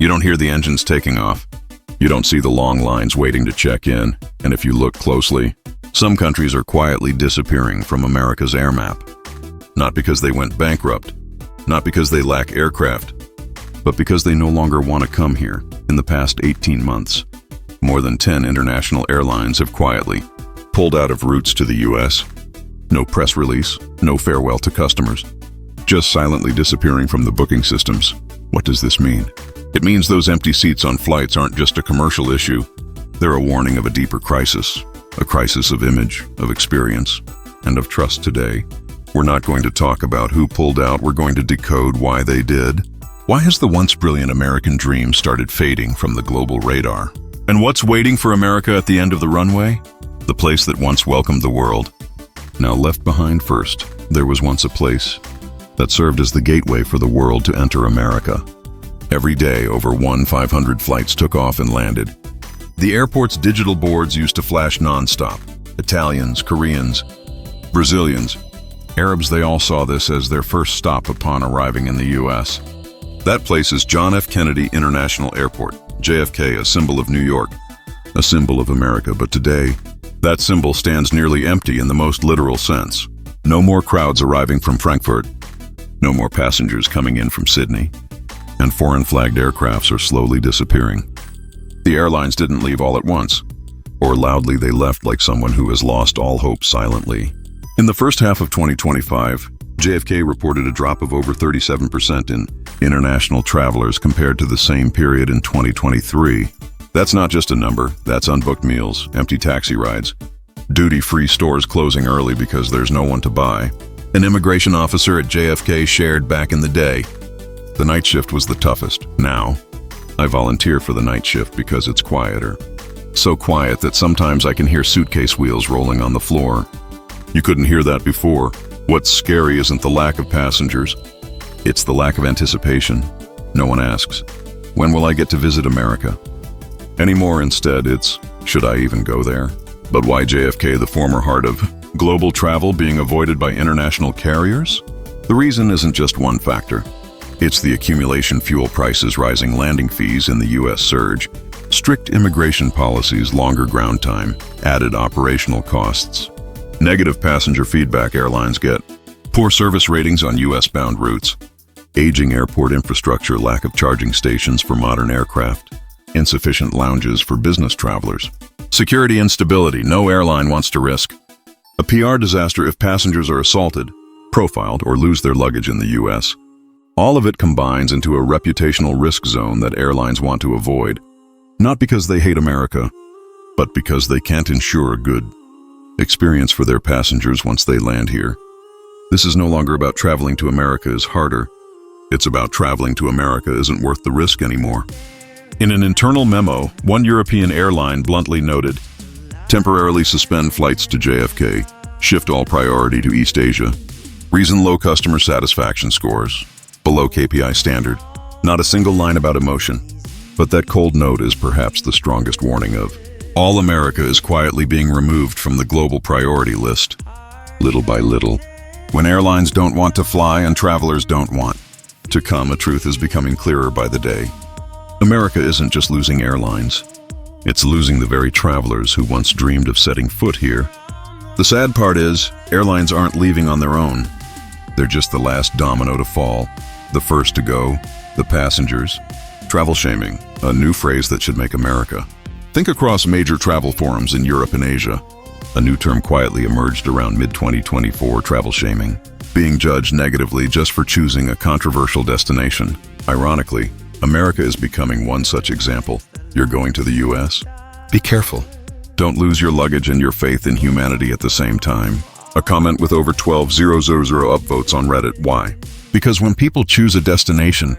You don't hear the engines taking off. You don't see the long lines waiting to check in, and if you look closely, some countries are quietly disappearing from America's air map. Not because they went bankrupt, not because they lack aircraft, but because they no longer want to come here. In the past 18 months, more than 10 international airlines have quietly pulled out of routes to the US. No press release, no farewell to customers, just silently disappearing from the booking systems. What does this mean? It means those empty seats on flights aren't just a commercial issue. They're a warning of a deeper crisis, a crisis of image, of experience, and of trust today. We're not going to talk about who pulled out, we're going to decode why they did. Why has the once brilliant American dream started fading from the global radar? And what's waiting for America at the end of the runway? The place that once welcomed the world. Now left behind first, there was once a place that served as the gateway for the world to enter America. Every day, over 500 flights took off and landed. The airport's digital boards used to flash non-stop. Italians, Koreans, Brazilians, Arabs, they all saw this as their first stop upon arriving in the US. That place is John F. Kennedy International Airport, JFK, a symbol of New York, a symbol of America. But today, that symbol stands nearly empty in the most literal sense. No more crowds arriving from Frankfurt, no more passengers coming in from Sydney, and foreign-flagged aircrafts are slowly disappearing. The airlines didn't leave all at once, or loudly they left like someone who has lost all hope silently. In the first half of 2025, JFK reported a drop of over 37% in international travelers compared to the same period in 2023. That's not just a number, that's unbooked meals, empty taxi rides, duty-free stores closing early because there's no one to buy. An immigration officer at JFK shared back in the day, the night shift was the toughest. Now, I volunteer for the night shift because it's quieter. So quiet that sometimes I can hear suitcase wheels rolling on the floor. You couldn't hear that before. What's scary isn't the lack of passengers, it's the lack of anticipation. No one asks, when will I get to visit America? Anymore, instead, it's, should I even go there? But why JFK, the former heart of global travel, being avoided by international carriers? The reason isn't just one factor. It's the accumulation, fuel prices, rising landing fees in the US surge, strict immigration policies, longer ground time, added operational costs. Negative passenger feedback airlines get, poor service ratings on US-bound routes, aging airport infrastructure, lack of charging stations for modern aircraft, insufficient lounges for business travelers, security instability no airline wants to risk, a PR disaster if passengers are assaulted, profiled, or lose their luggage in the US. All of it combines into a reputational risk zone that airlines want to avoid, not because they hate America, but because they can't ensure a good experience for their passengers once they land here. This is no longer about traveling to America is harder. It's about traveling to America isn't worth the risk anymore. In an internal memo, one European airline bluntly noted, temporarily suspend flights to JFK, shift all priority to East Asia. Reason low customer satisfaction scores, below KPI standard. Not a single line about emotion. But that cold note is perhaps the strongest warning of, all America is quietly being removed from the global priority list, little by little. When airlines don't want to fly and travelers don't want to come, a truth is becoming clearer by the day. America isn't just losing airlines, it's losing the very travelers who once dreamed of setting foot here. The sad part is, airlines aren't leaving on their own. They're just the last domino to fall, the first to go, the passengers. Travel shaming, a new phrase that should make America think across major travel forums in Europe and Asia. A new term quietly emerged around mid-2024, travel shaming, being judged negatively just for choosing a controversial destination. Ironically, America is becoming one such example. You're going to the US? Be careful. Don't lose your luggage and your faith in humanity at the same time. A comment with over 12,000 upvotes on Reddit. Why? Because when people choose a destination,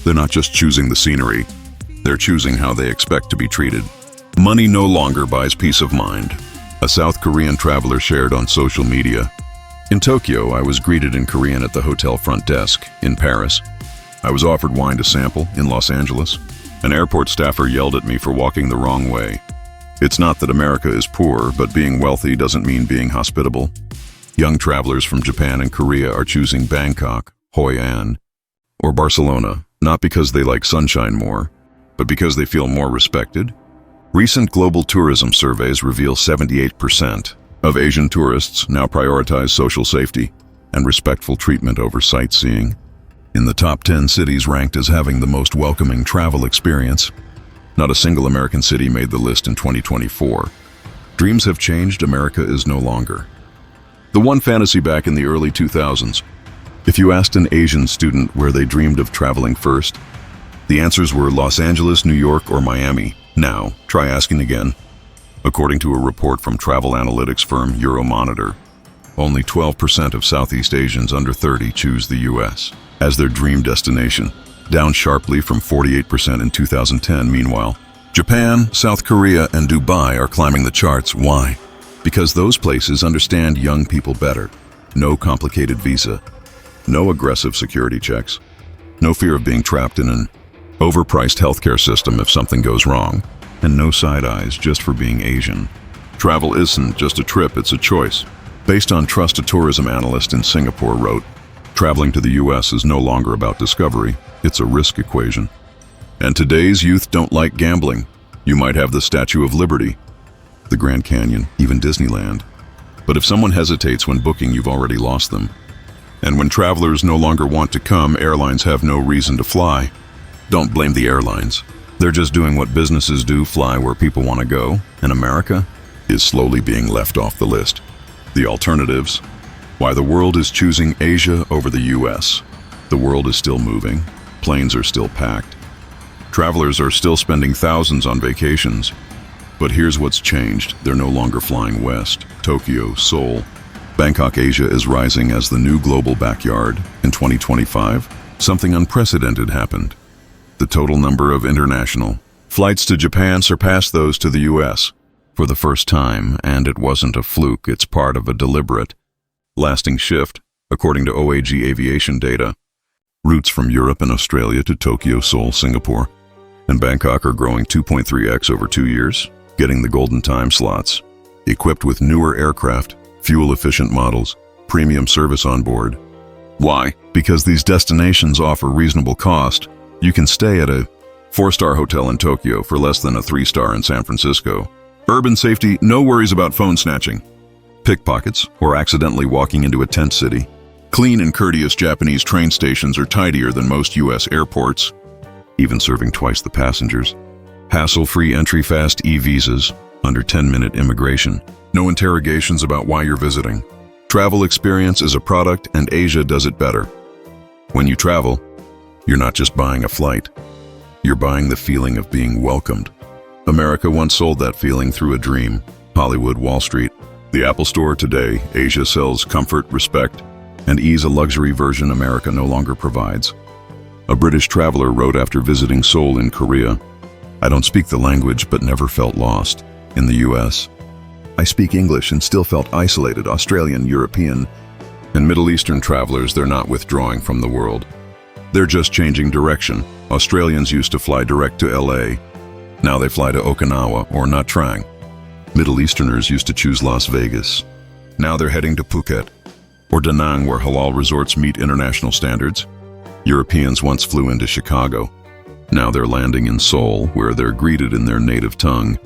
they're not just choosing the scenery, they're choosing how they expect to be treated. Money no longer buys peace of mind. A South Korean traveler shared on social media. In Tokyo, I was greeted in Korean at the hotel front desk. In Paris, I was offered wine to sample. In Los Angeles, an airport staffer yelled at me for walking the wrong way. It's not that America is poor, but being wealthy doesn't mean being hospitable. Young travelers from Japan and Korea are choosing Bangkok, Hoi An, or Barcelona, not because they like sunshine more, but because they feel more respected? Recent global tourism surveys reveal 78% of Asian tourists now prioritize social safety and respectful treatment over sightseeing. In the top 10 cities ranked as having the most welcoming travel experience, not a single American city made the list in 2024. Dreams have changed, America is no longer the one fantasy back in the early 2000s. If you asked an Asian student where they dreamed of traveling first, the answers were Los Angeles, New York, or Miami. Now, try asking again. According to a report from travel analytics firm Euromonitor, only 12% of Southeast Asians under 30 choose the US as their dream destination, down sharply from 48% in 2010. Meanwhile, Japan, South Korea, and Dubai are climbing the charts. Why? Because those places understand young people better. No complicated visa, no aggressive security checks, no fear of being trapped in an overpriced healthcare system if something goes wrong, and no side eyes just for being Asian. Travel isn't just a trip, it's a choice. Based on Trust, a tourism analyst in Singapore wrote, traveling to the US is no longer about discovery, it's a risk equation. And today's youth don't like gambling. You might have the Statue of Liberty, the Grand Canyon, even Disneyland. But if someone hesitates when booking, you've already lost them. And when travelers no longer want to come, airlines have no reason to fly. Don't blame the airlines. They're just doing what businesses do, fly where people want to go, and America is slowly being left off the list. The alternatives: why the world is choosing Asia over the US. The world is still moving. Planes are still packed. Travelers are still spending thousands on vacations. But here's what's changed. They're no longer flying west. Tokyo, Seoul, Bangkok, Asia is rising as the new global backyard. In 2025, something unprecedented happened. The total number of international flights to Japan surpassed those to the US for the first time, and it wasn't a fluke, it's part of a deliberate, lasting shift, according to OAG aviation data. Routes from Europe and Australia to Tokyo, Seoul, Singapore, and Bangkok are growing 2.3x over 2 years, getting the golden time slots. Equipped with newer aircraft, fuel-efficient models, premium service on board. Why? Because these destinations offer reasonable cost. You can stay at a 4-star hotel in Tokyo for less than a 3-star in San Francisco. Urban safety, no worries about phone snatching, pickpockets, or accidentally walking into a tent city. Clean and courteous Japanese train stations are tidier than most US airports, even serving twice the passengers. Hassle-free entry, fast e-visas, under 10-minute immigration. No interrogations about why you're visiting. Travel experience is a product, and Asia does it better. When you travel, you're not just buying a flight. You're buying the feeling of being welcomed. America once sold that feeling through a dream. Hollywood, Wall Street, the Apple Store. Today, Asia sells comfort, respect, and ease, a luxury version America no longer provides. A British traveler wrote after visiting Seoul in Korea, "I don't speak the language but never felt lost. In the US, I speak English and still felt isolated." Australian, European, and Middle Eastern travelers, they're not withdrawing from the world. They're just changing direction. Australians used to fly direct to LA. Now they fly to Okinawa or Nha Trang. Middle Easterners used to choose Las Vegas. Now they're heading to Phuket or Da Nang, where halal resorts meet international standards. Europeans once flew into Chicago. Now they're landing in Seoul, where they're greeted in their native tongue,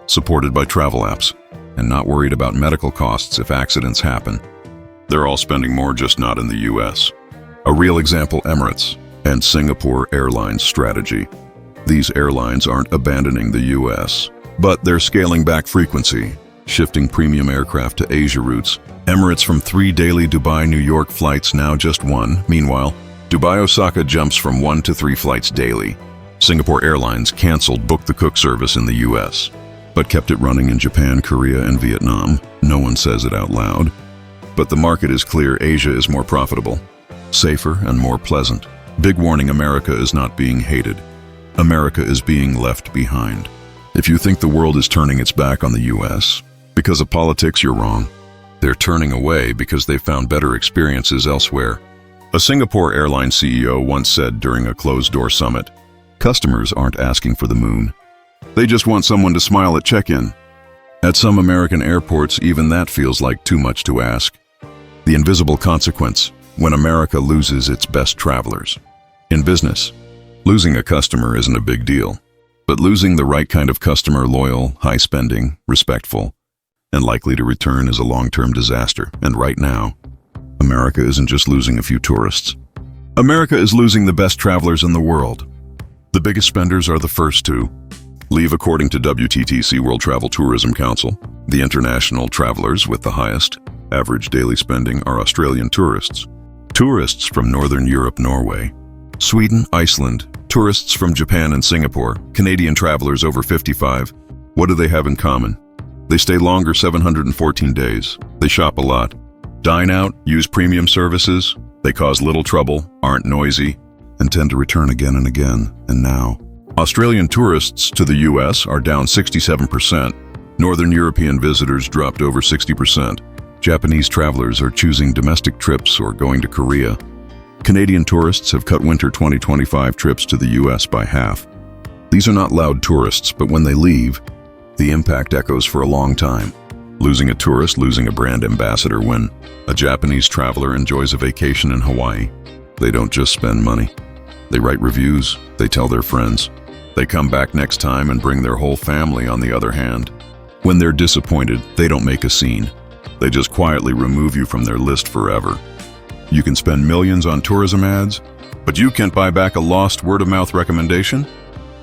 supported by travel apps, and not worried about medical costs if accidents happen. They're all spending more, just not in the US. A real example: Emirates and Singapore Airlines strategy. These airlines aren't abandoning the US, but they're scaling back frequency, shifting premium aircraft to Asia routes. Emirates from 3 daily Dubai-New York flights, now just 1. Meanwhile, Dubai-Osaka jumps from 1 to 3 flights daily. Singapore Airlines canceled book-the-cook service in the US, but kept it running in Japan, Korea, and Vietnam. No one says it out loud, but the market is clear: Asia is more profitable, safer, and more pleasant. Big warning: America is not being hated. America is being left behind. If you think the world is turning its back on the US because of politics, you're wrong. They're turning away because they found better experiences elsewhere. A Singapore Airlines CEO once said during a closed-door summit, "Customers aren't asking for the moon. They just want someone to smile at check-in." At some American airports, even that feels like too much to ask. The invisible consequence when America loses its best travelers. In business, losing a customer isn't a big deal. But losing the right kind of customer, loyal, high-spending, respectful, and likely to return is a long-term disaster. And right now, America isn't just losing a few tourists. America is losing the best travelers in the world. The biggest spenders are the first to leave, according to WTTC, World Travel Tourism Council. The international travelers with the highest average daily spending are Australian tourists, tourists from Northern Europe, Norway, Sweden, Iceland, tourists from Japan and Singapore, Canadian travelers over 55. What do they have in common? They stay longer, 714 days. They shop a lot, dine out, use premium services. They cause little trouble, aren't noisy, and tend to return again and again. And now, Australian tourists to the US are down 67%. Northern European visitors dropped over 60%. Japanese travelers are choosing domestic trips or going to Korea. Canadian tourists have cut winter 2025 trips to the US by half. These are not loud tourists, but when they leave, the impact echoes for a long time. Losing a tourist, losing a brand ambassador. When a Japanese traveler enjoys a vacation in Hawaii, they don't just spend money. They write reviews, they tell their friends. They come back next time and bring their whole family. On the other hand, when they're disappointed, they don't make a scene. They just quietly remove you from their list forever. You can spend millions on tourism ads, but you can't buy back a lost word-of-mouth recommendation?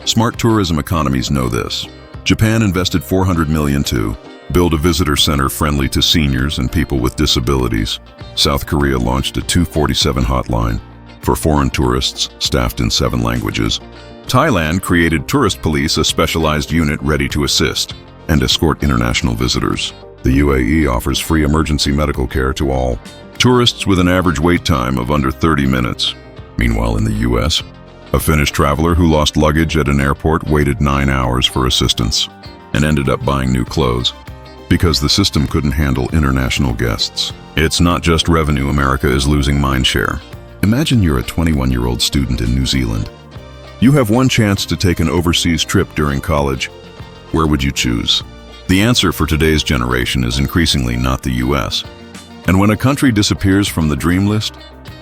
Smart tourism economies know this. Japan invested $400 million to build a visitor center friendly to seniors and people with disabilities. South Korea launched a 247 hotline for foreign tourists, staffed in 7 languages. Thailand created Tourist Police, a specialized unit ready to assist and escort international visitors. The UAE offers free emergency medical care to all tourists with an average wait time of under 30 minutes. Meanwhile, in the US, a Finnish traveler who lost luggage at an airport waited 9 hours for assistance and ended up buying new clothes because the system couldn't handle international guests. It's not just revenue. America is losing mindshare. Imagine you're a 21-year-old student in New Zealand. You have one chance to take an overseas trip during college. Where would you choose? The answer for today's generation is increasingly not the US. And when a country disappears from the dream list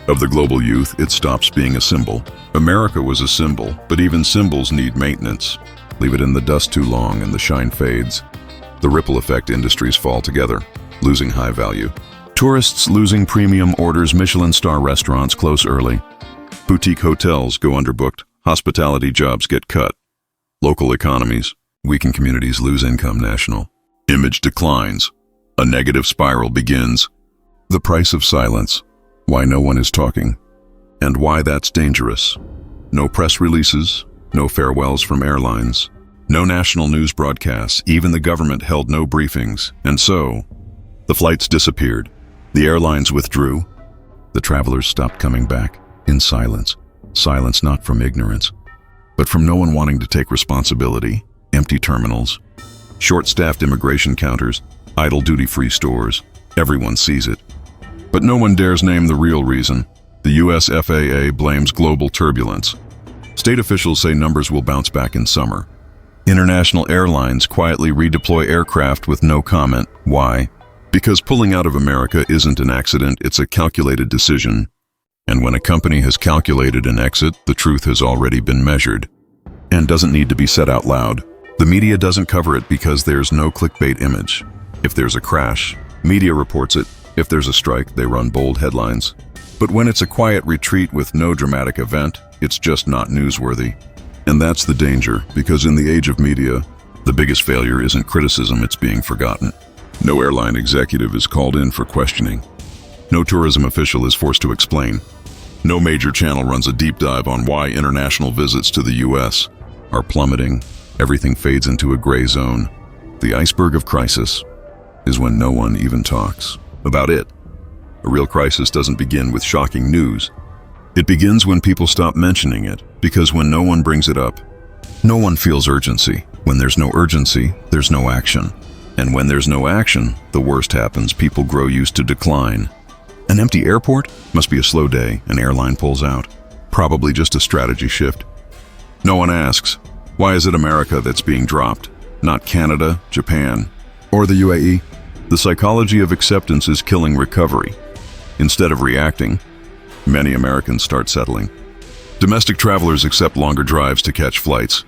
of the global youth, it stops being a symbol. America was a symbol, but even symbols need maintenance. Leave it in the dust too long and the shine fades. The ripple effect, industries fall together, losing high value. Tourists losing premium orders, Michelin star restaurants close early. Boutique hotels go underbooked, hospitality jobs get cut. Local economies weaken, communities lose income, national image declines. A negative spiral begins. The price of silence. Why no one is talking, and why that's dangerous. No press releases, no farewells from airlines, no national news broadcasts, even the government held no briefings, and so, the flights disappeared. The airlines withdrew. The travelers stopped coming back, in silence. Silence not from ignorance, but from no one wanting to take responsibility. Empty terminals, short-staffed immigration counters, idle duty-free stores. Everyone sees it, but no one dares name the real reason. The US FAA blames global turbulence. State officials say numbers will bounce back in summer. International airlines quietly redeploy aircraft with no comment. Why? Because pulling out of America isn't an accident, it's a calculated decision. And when a company has calculated an exit, the truth has already been measured and doesn't need to be said out loud. The media doesn't cover it because there's no clickbait image. If there's a crash, media reports it. If there's a strike, they run bold headlines. But when it's a quiet retreat with no dramatic event, it's just not newsworthy. And that's the danger, because in the age of media, the biggest failure isn't criticism, it's being forgotten. No airline executive is called in for questioning. No tourism official is forced to explain. No major channel runs a deep dive on why international visits to the US are plummeting. Everything fades into a gray zone. The iceberg of crisis is when no one even talks about it. A real crisis doesn't begin with shocking news. It begins when people stop mentioning it, because when no one brings it up, no one feels urgency. When there's no urgency, there's no action. And when there's no action, the worst happens. People grow used to decline. An empty airport must be a slow day. An airline pulls out. Probably just a strategy shift. No one asks, why is it America that's being dropped, not Canada, Japan, or the UAE? The psychology of acceptance is killing recovery. Instead of reacting, many Americans start settling. Domestic travelers accept longer drives to catch flights.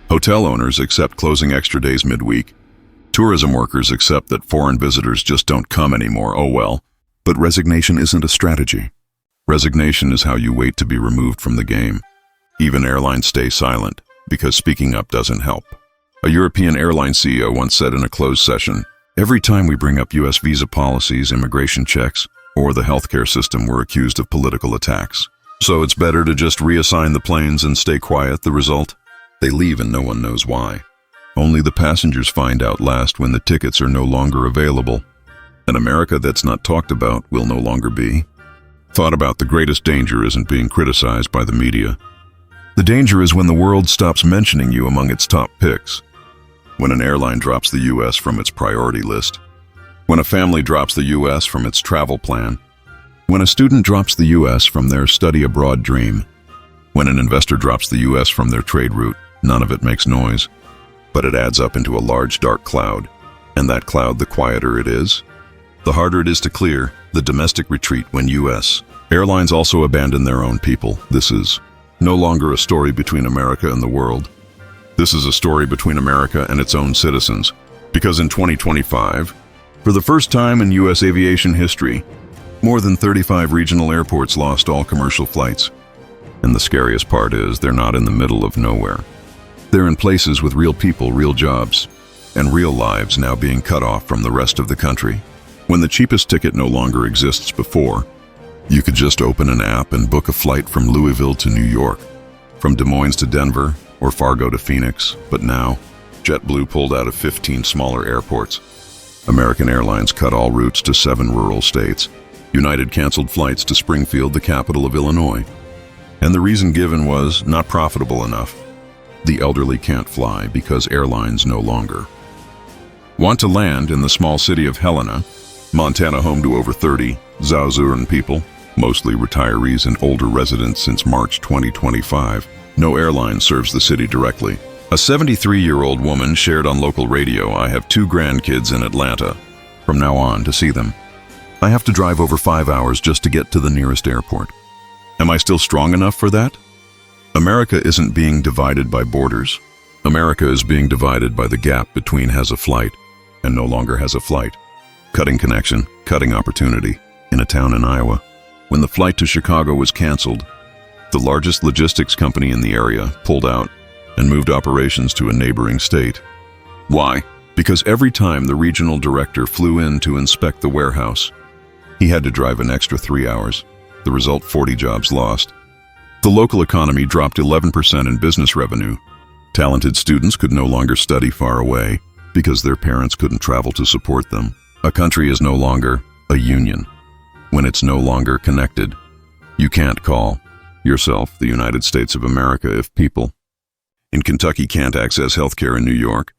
Hotel owners accept closing extra days midweek. Tourism workers accept that foreign visitors just don't come anymore, oh well. But resignation isn't a strategy. Resignation is how you wait to be removed from the game. Even airlines stay silent, because speaking up doesn't help. A European airline CEO once said in a closed session, "Every time we bring up U.S. visa policies, immigration checks, or the healthcare system, we're accused of political attacks. So it's better to just reassign the planes and stay quiet." The result? They leave and no one knows why. Only the passengers find out last when the tickets are no longer available. An America that's not talked about will no longer be. Thought about, the greatest danger isn't being criticized by the media. The danger is when the world stops mentioning you among its top picks. When an airline drops the U.S. from its priority list. When a family drops the U.S. from its travel plan. When a student drops the U.S. from their study abroad dream. When an investor drops the U.S. from their trade route. None of it makes noise, but it adds up into a large dark cloud. And that cloud, the quieter it is, the harder it is to clear. The domestic retreat when U.S. airlines also abandon their own people. This is no longer a story between America and the world. This is a story between America and its own citizens. Because in 2025, for the first time in U.S. aviation history, more than 35 regional airports lost all commercial flights. And the scariest part is they're not in the middle of nowhere. They're in places with real people, real jobs, and real lives now being cut off from the rest of the country. When the cheapest ticket no longer exists before, you could just open an app and book a flight from Louisville to New York, from Des Moines to Denver, or Fargo to Phoenix. But now, JetBlue pulled out of 15 smaller airports. American Airlines cut all routes to 7 rural states. United canceled flights to Springfield, the capital of Illinois. And the reason given was not profitable enough. The elderly can't fly because airlines no longer want to land in the small city of Helena, Montana, home to over 30 Zazuran people, mostly retirees and older residents since March 2025. No airline serves the city directly. A 73-year-old woman shared on local radio, "I have 2 grandkids in Atlanta. From now on, to see them, I have to drive over 5 hours just to get to the nearest airport. Am I still strong enough for that?" America isn't being divided by borders. America is being divided by the gap between has a flight and no longer has a flight. Cutting connection, cutting opportunity. In a town in Iowa, when the flight to Chicago was canceled, the largest logistics company in the area pulled out and moved operations to a neighboring state. Why? Because every time the regional director flew in to inspect the warehouse, he had to drive an extra 3 hours. The result, 40 jobs lost. The local economy dropped 11% in business revenue. Talented students could no longer study far away because their parents couldn't travel to support them. A country is no longer a union. When it's no longer connected, you can't call yourself the United States of America if people in Kentucky can't access healthcare in New York.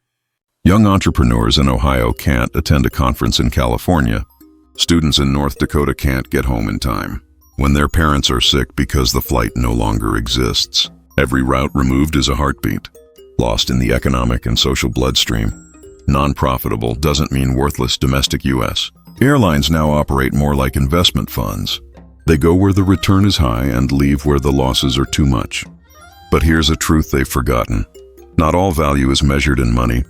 Young entrepreneurs in Ohio can't attend a conference in California. Students in North Dakota can't get home in time when their parents are sick because the flight no longer exists. Every route removed is a heartbeat, lost in the economic and social bloodstream. Non-profitable doesn't mean worthless. Domestic U.S. airlines now operate more like investment funds. They go where the return is high and leave where the losses are too much. But here's a truth they've forgotten. Not all value is measured in money.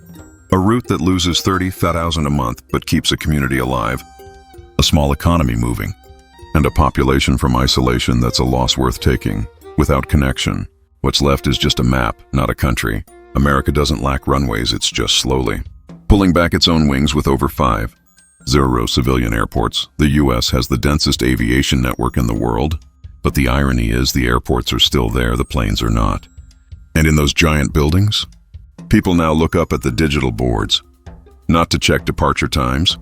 A route that loses 30,000 a month but keeps a community alive, a small economy moving, and a population from isolation that's a loss worth taking. Without connection, what's left is just a map, not a country. America doesn't lack runways, it's just slowly pulling back its own wings. With over 5,000 civilian airports, the U.S. has the densest aviation network in the world. But the irony is the airports are still there, the planes are not. And in those giant buildings, people now look up at the digital boards, not to check departure times,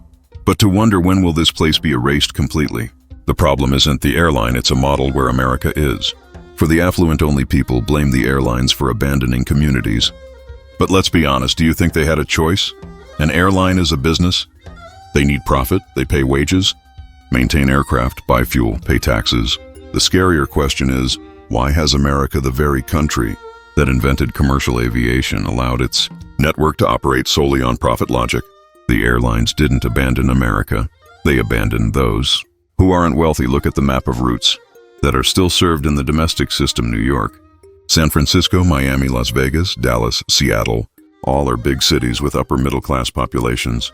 but to wonder when will this place be erased completely. The problem isn't the airline, it's a model where America is. For the affluent, only people blame the airlines for abandoning communities. But let's be honest, do you think they had a choice? An airline is a business. They need profit, they pay wages, maintain aircraft, buy fuel, pay taxes. The scarier question is, why has America, the very country that invented commercial aviation, allowed its network to operate solely on profit logic? The airlines didn't abandon America. They abandoned those who aren't wealthy. Look at the map of routes that are still served in the domestic system. New York, San Francisco, Miami, Las Vegas, Dallas, Seattle, all are big cities with upper middle class populations.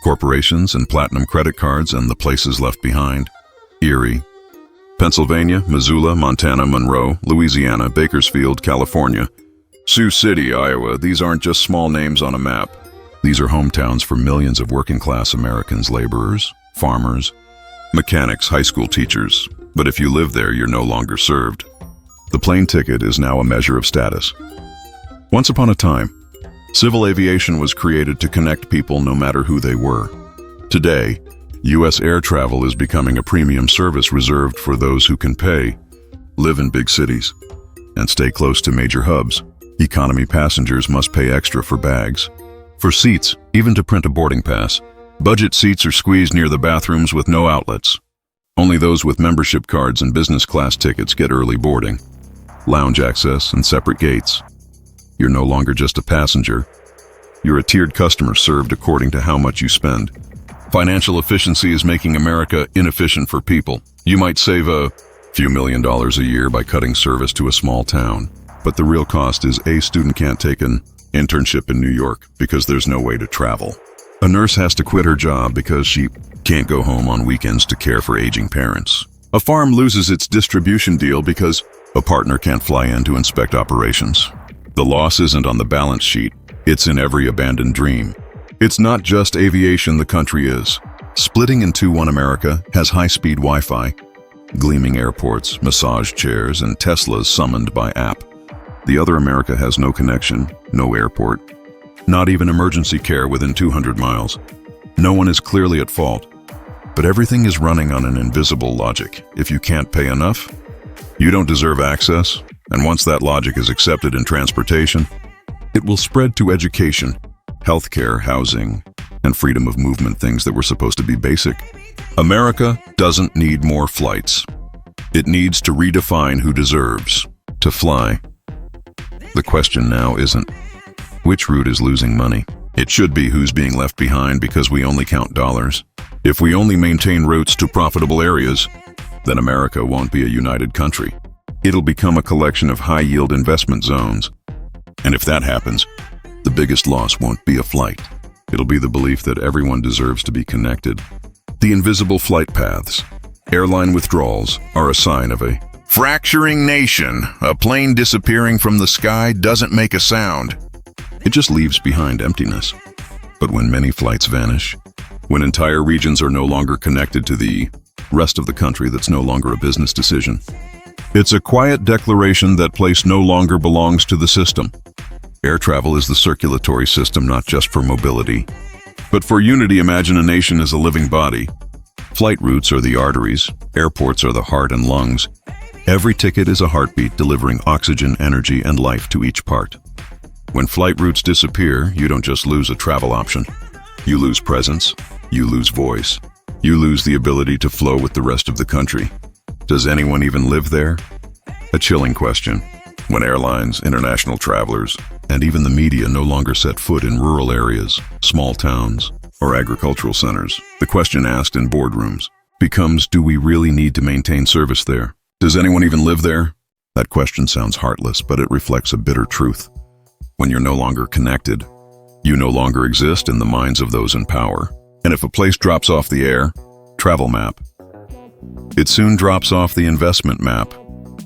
Corporations and platinum credit cards and the places left behind. Erie, Pennsylvania, Missoula, Montana, Monroe, Louisiana, Bakersfield, California, Sioux City, Iowa. These aren't just small names on a map. These are hometowns for millions of working-class Americans, laborers, farmers, mechanics, high school teachers. But if you live there, you're no longer served. The plane ticket is now a measure of status. Once upon a time, civil aviation was created to connect people no matter who they were. Today, U.S. air travel is becoming a premium service reserved for those who can pay, live in big cities, and stay close to major hubs. Economy passengers must pay extra for bags, for seats, even to print a boarding pass. Budget seats are squeezed near the bathrooms with no outlets. Only those with membership cards and business class tickets get early boarding, lounge access, and separate gates. You're no longer just a passenger. You're a tiered customer served according to how much you spend. Financial efficiency is making America inefficient for people. You might save a few $1 million a year by cutting service to a small town. But the real cost is a student can't take an internship in New York because there's no way to travel. A nurse has to quit her job because she can't go home on weekends to care for aging parents. A farm loses its distribution deal because a partner can't fly in to inspect operations. The loss isn't on the balance sheet, it's in every abandoned dream. It's not just aviation the country is. Splitting in two, one America has high-speed Wi-Fi, gleaming airports, massage chairs, and Teslas summoned by app. The other America has no connection, no airport, not even emergency care within 200 miles. No one is clearly at fault, but everything is running on an invisible logic. If you can't pay enough, you don't deserve access, and once that logic is accepted in transportation, it will spread to education, healthcare, housing, and freedom of movement, things that were supposed to be basic. America doesn't need more flights. It needs to redefine who deserves to fly. The question now isn't which route is losing money. It should be who's being left behind because we only count dollars. If we only maintain routes to profitable areas, then America won't be a united country. It'll become a collection of high-yield investment zones. And if that happens, the biggest loss won't be a flight. It'll be the belief that everyone deserves to be connected. The invisible flight paths, airline withdrawals, are a sign of a fracturing nation. A plane disappearing from the sky doesn't make a sound. It just leaves behind emptiness. But when many flights vanish, when entire regions are no longer connected to the rest of the country, that's no longer a business decision. It's a quiet declaration that place no longer belongs to the system. Air travel is the circulatory system, not just for mobility, but for unity. Imagine a nation as a living body. Flight routes are the arteries, airports are the heart and lungs. Every ticket is a heartbeat delivering oxygen, energy, and life to each part. When flight routes disappear, you don't just lose a travel option. You lose presence, you lose voice, you lose the ability to flow with the rest of the country. Does anyone even live there? A chilling question. When airlines, international travelers, and even the media no longer set foot in rural areas, small towns, or agricultural centers, the question asked in boardrooms becomes, do we really need to maintain service there? Does anyone even live there? That question sounds heartless, but it reflects a bitter truth. When you're no longer connected, you no longer exist in the minds of those in power. And if a place drops off the air, travel map, it soon drops off the investment map,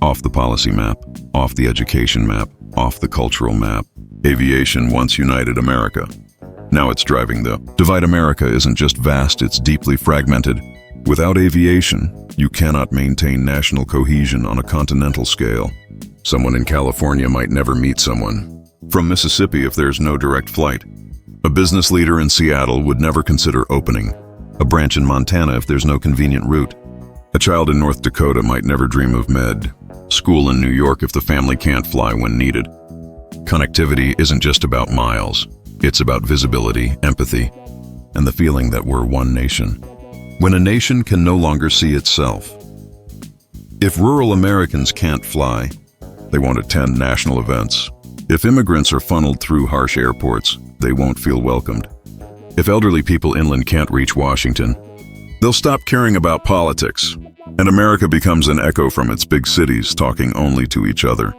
off the policy map, off the education map, off the cultural map. Aviation once united America. Now it's driving the divide. America isn't just vast, it's deeply fragmented. Without aviation, you cannot maintain national cohesion on a continental scale. Someone in California might never meet someone from Mississippi if there's no direct flight. A business leader in Seattle would never consider opening a branch in Montana if there's no convenient route. A child in North Dakota might never dream of med school in New York if the family can't fly when needed. Connectivity isn't just about miles. It's about visibility, empathy, and the feeling that we're one nation. When a nation can no longer see itself. If rural Americans can't fly, they won't attend national events. If immigrants are funneled through harsh airports, they won't feel welcomed. If elderly people inland can't reach Washington, they'll stop caring about politics, and America becomes an echo from its big cities talking only to each other.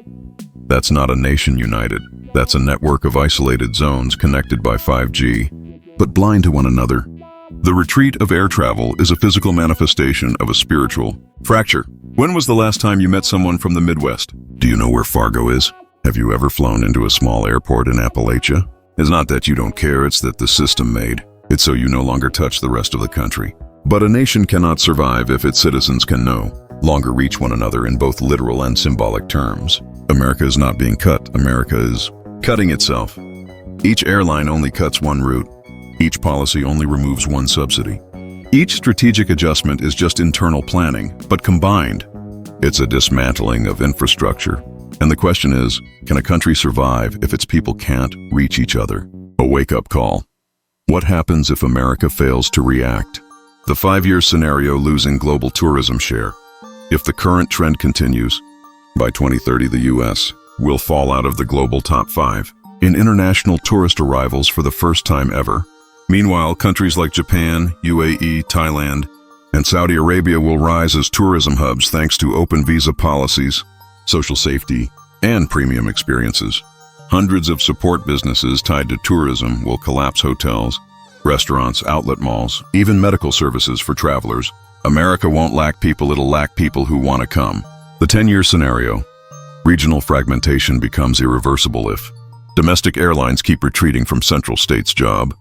That's not a nation united. That's a network of isolated zones connected by 5G, but blind to one another. The retreat of air travel is a physical manifestation of a spiritual fracture. When was the last time you met someone from the Midwest? Do you know where Fargo is? Have you ever flown into a small airport in Appalachia? It's not that you don't care, it's that the system made it so you no longer touch the rest of the country. But a nation cannot survive if its citizens can no longer reach one another in both literal and symbolic terms. America is not being cut, America is cutting itself. Each airline only cuts one route. Each policy only removes one subsidy. Each strategic adjustment is just internal planning, but combined, it's a dismantling of infrastructure. And the question is, can a country survive if its people can't reach each other? A wake-up call. What happens if America fails to react? The 5-year scenario: losing global tourism share. If the current trend continues, by 2030 the U.S. will fall out of the global top 5 in international tourist arrivals for the first time ever. Meanwhile, countries like Japan, UAE, Thailand, and Saudi Arabia will rise as tourism hubs thanks to open visa policies, social safety, and premium experiences. Hundreds of support businesses tied to tourism will collapse: hotels, restaurants, outlet malls, even medical services for travelers. America won't lack people, it'll lack people who want to come. The 10-year scenario. Regional fragmentation becomes irreversible if domestic airlines keep retreating from central states' job,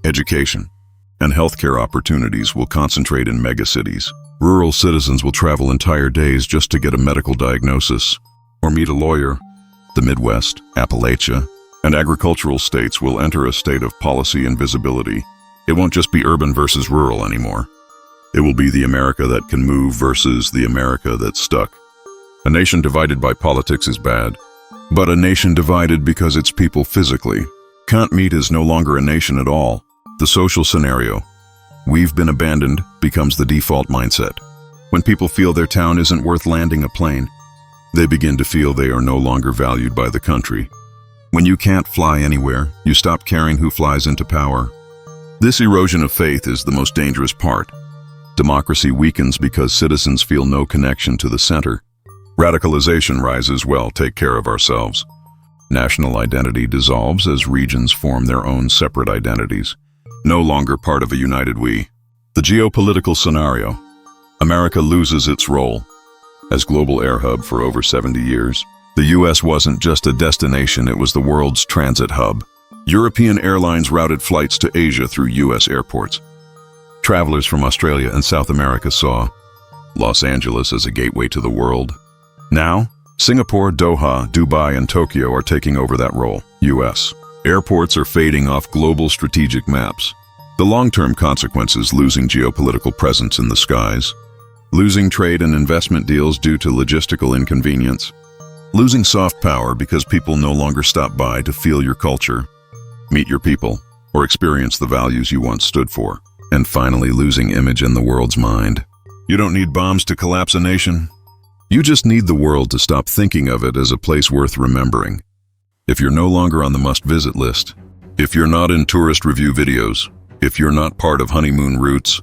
education, and healthcare opportunities will concentrate in megacities. Rural citizens will travel entire days just to get a medical diagnosis or meet a lawyer. The Midwest, Appalachia, and agricultural states will enter a state of policy invisibility. It won't just be urban versus rural anymore. It will be the America that can move versus the America that's stuck. A nation divided by politics is bad, but a nation divided because its people physically can't meet is no longer a nation at all. The social scenario. We've been abandoned becomes the default mindset. When people feel their town isn't worth landing a plane, they begin to feel they are no longer valued by the country. When you can't fly anywhere, you stop caring who flies into power. This erosion of faith is the most dangerous part. Democracy weakens because citizens feel no connection to the center. Radicalization rises: well, take care of ourselves. National identity dissolves as regions form their own separate identities, no longer part of a united we. The geopolitical scenario. America loses its role as global air hub. For over 70 years, the U.S. wasn't just a destination, it was the world's transit hub. European airlines routed flights to Asia through U.S. airports. Travelers from Australia and South America saw Los Angeles as a gateway to the world. Now, Singapore, Doha, Dubai, and Tokyo are taking over that role. U.S. airports are fading off global strategic maps. The long-term consequences: losing geopolitical presence in the skies, losing trade and investment deals due to logistical inconvenience, losing soft power because people no longer stop by to feel your culture, meet your people, or experience the values you once stood for. And finally, losing image in the world's mind. You don't need bombs to collapse a nation. You just need the world to stop thinking of it as a place worth remembering. If you're no longer on the must-visit list, if you're not in tourist review videos, if you're not part of honeymoon routes,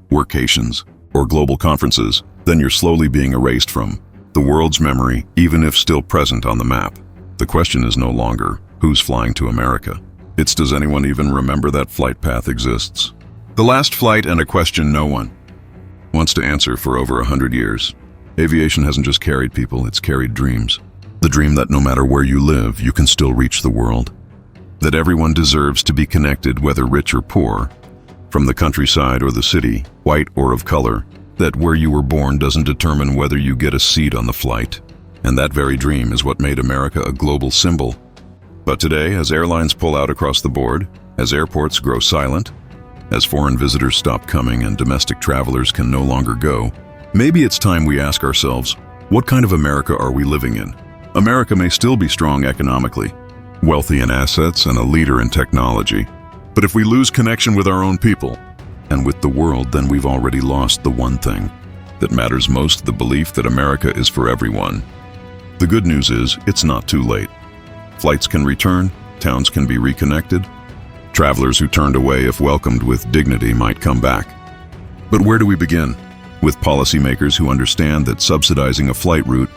workations, or global conferences, then you're slowly being erased from the world's memory, even if still present on the map. The question is no longer, who's flying to America? It's, does anyone even remember that flight path exists? The last flight, and a question no one wants to answer for over 100 years. Aviation hasn't just carried people, it's carried dreams. The dream that no matter where you live, you can still reach the world. That everyone deserves to be connected, whether rich or poor, from the countryside or the city, white or of color. That where you were born doesn't determine whether you get a seat on the flight. And that very dream is what made America a global symbol. But today, as airlines pull out across the board, as airports grow silent, as foreign visitors stop coming and domestic travelers can no longer go, maybe it's time we ask ourselves, what kind of America are we living in? America may still be strong economically, wealthy in assets, and a leader in technology. But if we lose connection with our own people and with the world, then we've already lost the one thing that matters most: the belief that America is for everyone. The good news is, it's not too late. Flights can return, towns can be reconnected. Travelers who turned away, if welcomed with dignity, might come back. But where do we begin? With policymakers who understand that subsidizing a flight route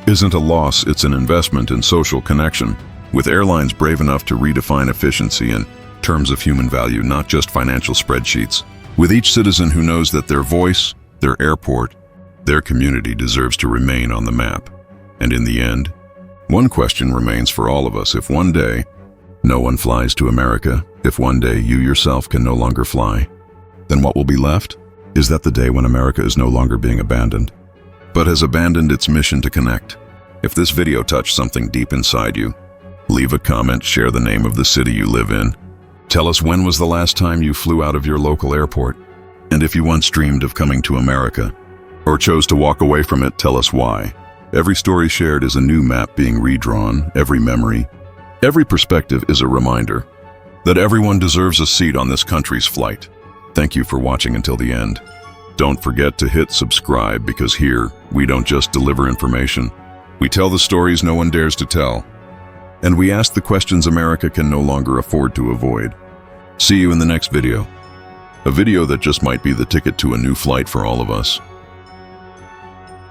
isn't a loss, it's an investment in social connection, with airlines brave enough to redefine efficiency in terms of human value, not just financial spreadsheets. With each citizen who knows that their voice, their airport, their community deserves to remain on the map. And in the end, one question remains for all of us. If one day no one flies to America, if one day you yourself can no longer fly, then what will be left? Is that the day when America is no longer being abandoned, but has abandoned its mission to connect? If this video touched something deep inside you, leave a comment, share the name of the city you live in. Tell us, when was the last time you flew out of your local airport? And if you once dreamed of coming to America, or chose to walk away from it, tell us why. Every story shared is a new map being redrawn. Every memory, every perspective is a reminder that everyone deserves a seat on this country's flight. Thank you for watching until the end. Don't forget to hit subscribe, because here, we don't just deliver information. We tell the stories no one dares to tell. And we ask the questions America can no longer afford to avoid. See you in the next video. A video that just might be the ticket to a new flight for all of us.